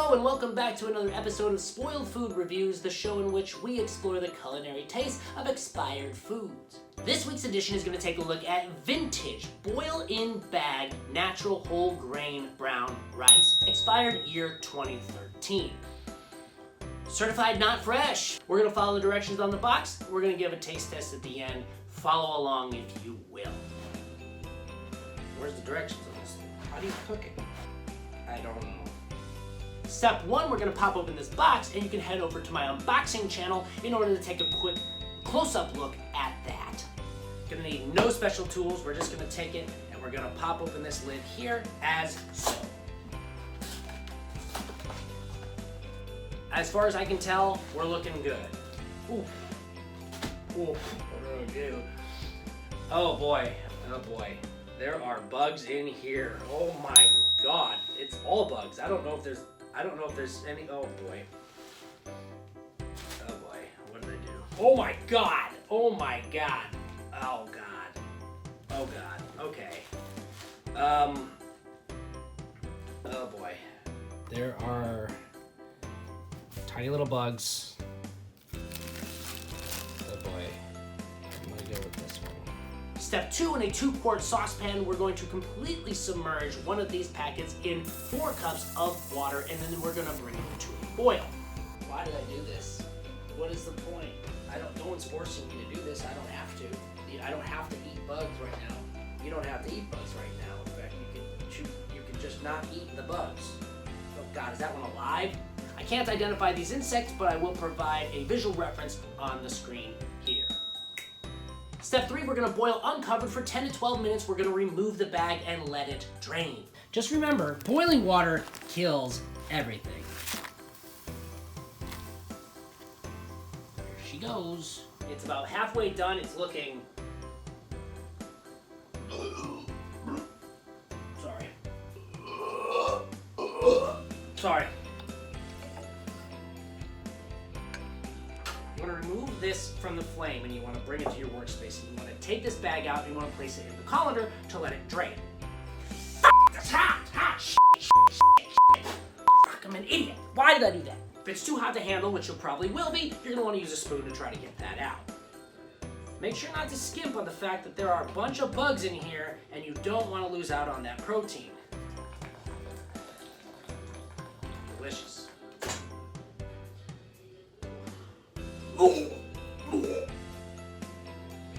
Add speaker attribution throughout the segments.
Speaker 1: Hello and welcome back to another episode of Spoiled Food Reviews, the show in which we explore the culinary taste of expired foods. This week's edition is going to take a look at vintage, boil-in-bag, natural whole grain brown rice, expired year 2013. Certified not fresh. We're going to follow the directions on the box. We're going to give a taste test at the end. Follow along if you will. Where's the directions on this thing? How do you cook it? I don't know. Step 1, we're going to pop open this box and you can head over to my unboxing channel in order to take a quick close-up look at that. Going to need no special tools. We're just going to take it and we're going to pop open this lid here as so. As far as I can tell, we're looking good. Ooh. Ooh. What do I do? Oh boy. Oh boy. There are bugs in here. Oh my god. It's all bugs. I don't know if there's any. Oh boy. Oh boy. What did I do? Oh my god. Oh my god. Oh god. Oh god. Okay. Oh boy. There are tiny little bugs. Oh boy. I'm gonna go with this one. Step 2, in a 2-quart saucepan, we're going to completely submerge one of these packets in 4 cups of water, and then we're gonna bring it to a boil. Why did I do this? What is the point? No one's forcing me to do this. I don't have to. I don't have to eat bugs right now. You don't have to eat bugs right now. In fact, you can just not eat the bugs. Oh God, is that one alive? I can't identify these insects, but I will provide a visual reference on the screen here. Step 3, we're going to boil uncovered for 10 to 12 minutes. We're going to remove the bag and let it drain. Just remember, boiling water kills everything. There she goes. It's about halfway done. It's looking... Sorry. You want to remove this from the flame and you want to bring it to your workspace. And you want to take this bag out and you want to place it in the colander to let it drain. That's hot! Shit. Fuck, I'm an idiot. Why did I do that? If it's too hot to handle, which it probably will be, you're going to want to use a spoon to try to get that out. Make sure not to skimp on the fact that there are a bunch of bugs in here and you don't want to lose out on that protein. Delicious.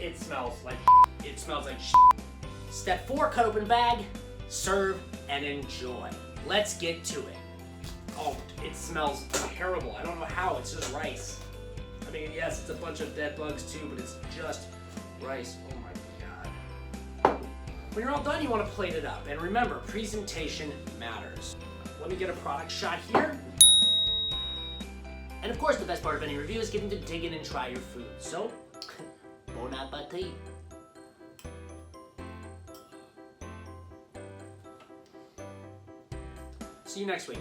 Speaker 1: It smells like shit. It smells like shit. Step 4, cut open bag, serve, and enjoy. Let's get to it. Oh, it smells terrible. I don't know how. It's just rice. I mean, yes, it's a bunch of dead bugs too, but it's just rice. Oh my god. When you're all done, you want to plate it up. And remember, presentation matters. Let me get a product shot here. And of course, the best part of any review is getting to dig in and try your food. So, bon appetit. See you next week.